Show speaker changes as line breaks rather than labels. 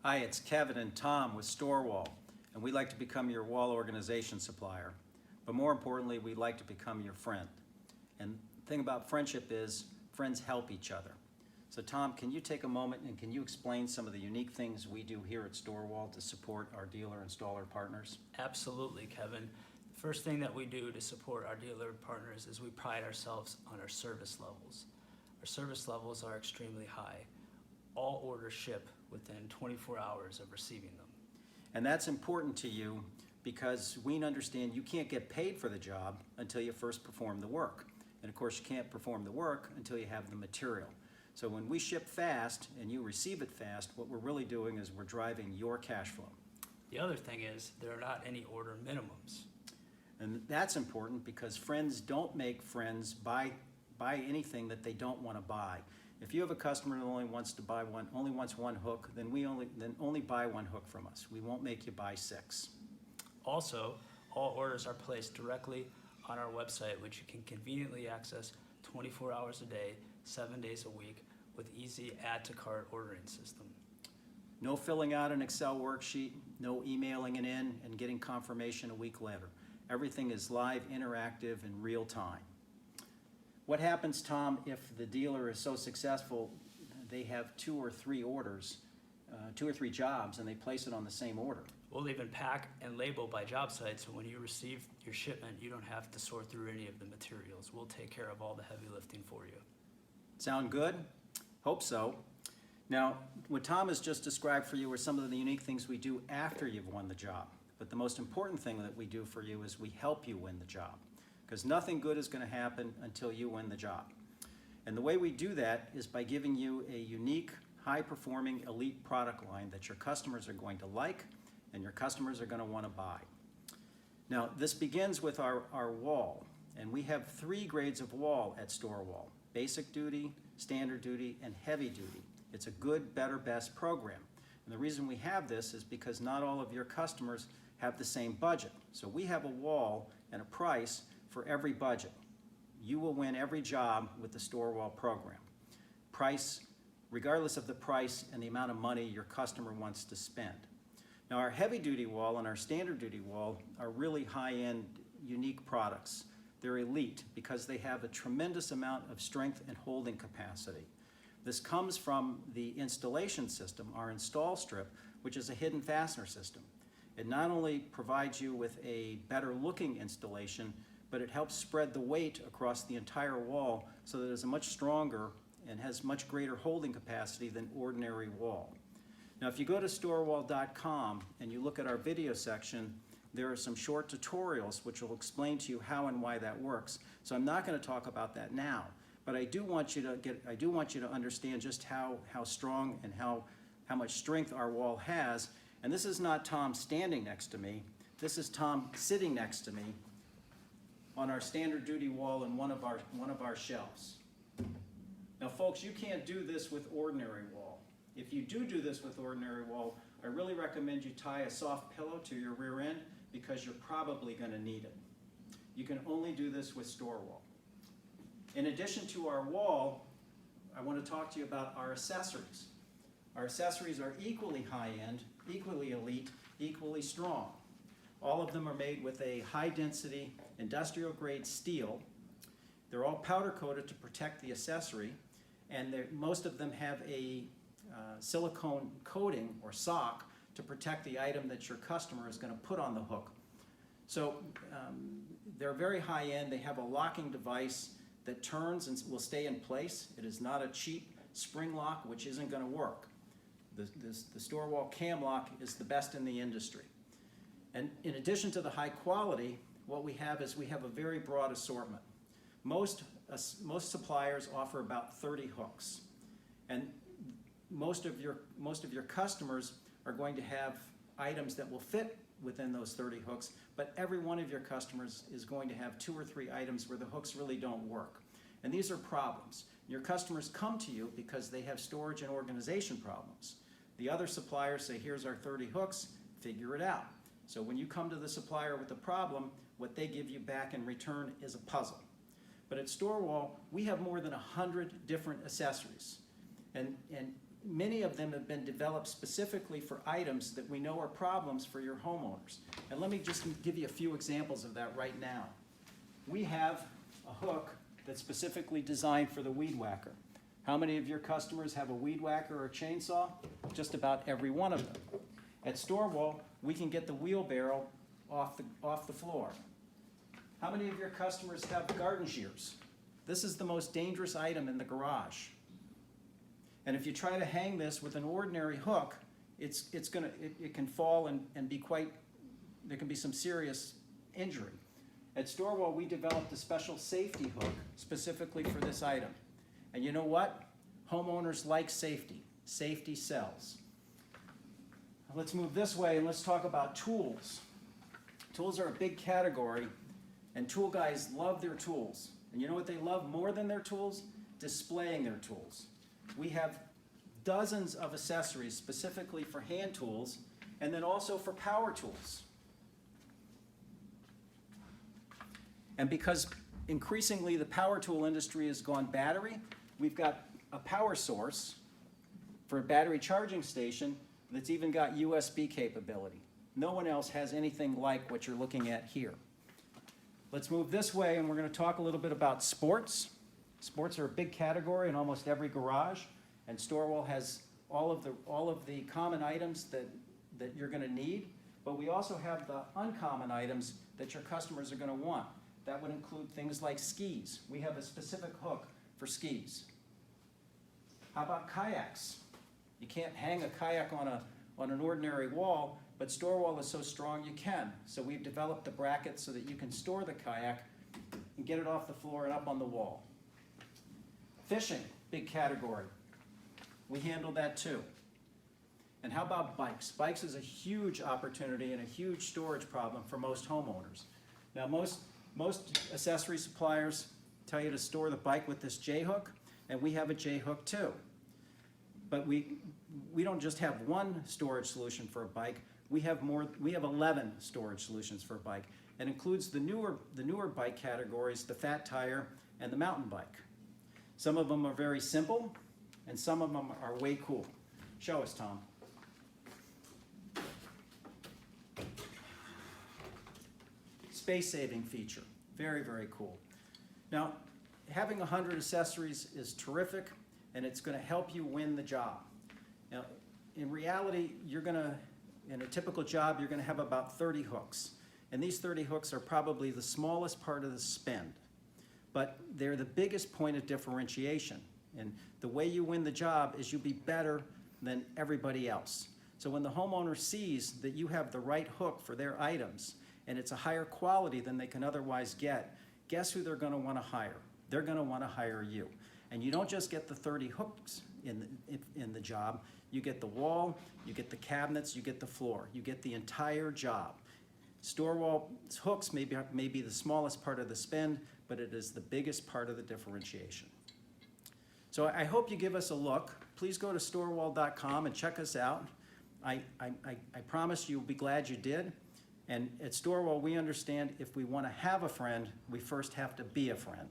Hi, it's Kevin and Tom with StoreWall, and we'd like to become your wall organization supplier. But more importantly, we'd like to become your friend. And the thing about friendship is friends help each other. So Tom, can you take a moment and can you explain some of the unique things we do here at StoreWall to support our dealer installer partners?
Absolutely, Kevin. The first thing that we do to support our dealer partners is we pride ourselves on our service levels. Our service levels are extremely high. All orders ship within 24 hours of receiving them.
And that's important to you because we understand you can't get paid for the job until you first perform the work. And of course, you can't perform the work until you have the material. So when we ship fast and you receive it fast, what we're really doing is we're driving your cash flow.
The other thing is there are not any order minimums.
And that's important because friends don't make friends buy anything that they don't want to buy. If you have a customer that only wants one hook, then only buy one hook from us. We won't make you buy 6.
Also, all orders are placed directly on our website, which you can conveniently access 24 hours a day, 7 days a week, with easy add to cart ordering system.
No filling out an Excel worksheet, no emailing it in and getting confirmation a week later. Everything is live, interactive, in real time. What happens, Tom, if the dealer is so successful they have 2 or 3 orders, 2 or 3 jobs, and they place it on the same order?
We'll even pack and label by job site, so when you receive your shipment, you don't have to sort through any of the materials. We'll take care of all the heavy lifting for you.
Sound good? Hope so. Now, what Tom has just described for you are some of the unique things we do after you've won the job. But the most important thing that we do for you is we help you win the job, because nothing good is going to happen until you win the job. And the way we do that is by giving you a unique, high-performing, elite product line that your customers are going to like and your customers are going to want to buy. Now, this begins with our wall, and we have 3 grades of wall at StoreWall: basic duty, standard duty, and heavy duty. It's a good, better, best program. And the reason we have this is because not all of your customers have the same budget. So we have a wall and a price for every budget. You will win every job with the StoreWall program. Price, regardless of the price and the amount of money your customer wants to spend. Now, our heavy duty wall and our standard duty wall are really high-end, unique products. They're elite because they have a tremendous amount of strength and holding capacity. This comes from the installation system, our install strip, which is a hidden fastener system. It not only provides you with a better looking installation, but it helps spread the weight across the entire wall so that it's a much stronger and has much greater holding capacity than ordinary wall. Now, if you go to storewall.com and you look at our video section, there are some short tutorials which will explain to you how and why that works. So I'm not going to talk about that now, but I do want you to understand just how strong and how much strength our wall has. And this is not Tom standing next to me. This is Tom sitting next to me on our standard duty wall in one of our shelves. Now, folks, you can't do this with ordinary wall. If you do this with ordinary wall, I really recommend you tie a soft pillow to your rear end because you're probably going to need it. You can only do this with StoreWall. In addition to our wall, I want to talk to you about our accessories. Our accessories are equally high-end, equally elite, equally strong. All of them are made with a high-density, industrial-grade steel. They're all powder-coated to protect the accessory, and most of them have a silicone coating or sock to protect the item that your customer is going to put on the hook. So they're very high-end. They have a locking device that turns and will stay in place. It is not a cheap spring lock, which isn't going to work. The StoreWall cam lock is the best in the industry. And in addition to the high quality, what we have is we have a very broad assortment. Most suppliers offer about 30 hooks, and most of your customers are going to have items that will fit within those 30 hooks, but every one of your customers is going to have 2 or 3 items where the hooks really don't work. And these are problems. Your customers come to you because they have storage and organization problems. The other suppliers say, here's our 30 hooks, figure it out. So when you come to the supplier with a problem, what they give you back in return is a puzzle. But at StoreWall, we have more than 100 different accessories. And many of them have been developed specifically for items that we know are problems for your homeowners. And let me just give you a few examples of that right now. We have a hook that's specifically designed for the weed whacker. How many of your customers have a weed whacker or a chainsaw? Just about every one of them. At Storwall, we can get the wheelbarrow off the floor. How many of your customers have garden shears? This is the most dangerous item in the garage. And if you try to hang this with an ordinary hook, it can fall and be quite, there can be some serious injury. At Storwall, we developed a special safety hook specifically for this item. And you know what? Homeowners like safety. Safety sells. Let's move this way and let's talk about tools. Tools are a big category, and tool guys love their tools. And you know what they love more than their tools? Displaying their tools. We have dozens of accessories specifically for hand tools, and then also for power tools. And because increasingly the power tool industry has gone battery, we've got a power source for a battery charging station that's even got USB capability. No one else has anything like what you're looking at here. Let's move this way, and we're going to talk a little bit about sports. Sports are a big category in almost every garage, and Storwall has all of the common items that you're going to need, but we also have the uncommon items that your customers are going to want. That would include things like skis. We have a specific hook for skis. How about kayaks? You can't hang a kayak on an ordinary wall, but Storwall is so strong you can. So we've developed the brackets so that you can store the kayak and get it off the floor and up on the wall. Fishing, big category. We handle that too. And how about bikes? Bikes is a huge opportunity and a huge storage problem for most homeowners. Now most accessory suppliers tell you to store the bike with this J-hook, and we have a J-hook too. But we don't just have one storage solution for a bike. We have 11 storage solutions for a bike. It includes the newer bike categories, the fat tire and the mountain bike. Some of them are very simple, and some of them are way cool. Show us, Tom. Space-saving feature, very, very cool. Now, having 100 accessories is terrific, and it's going to help you win the job. Now, in reality, in a typical job, you're going to have about 30 hooks. And these 30 hooks are probably the smallest part of the spend. But they're the biggest point of differentiation. And the way you win the job is you'll be better than everybody else. So when the homeowner sees that you have the right hook for their items, and it's a higher quality than they can otherwise get, guess who they're going to want to hire? They're going to want to hire you. And you don't just get the 30 hooks in the job. You get the wall, you get the cabinets, you get the floor. You get the entire job. Storwall's hooks may be the smallest part of the spend, but it is the biggest part of the differentiation. So I hope you give us a look. Please go to storwall.com and check us out. I promise you'll be glad you did. And at Storwall, we understand if we want to have a friend, we first have to be a friend.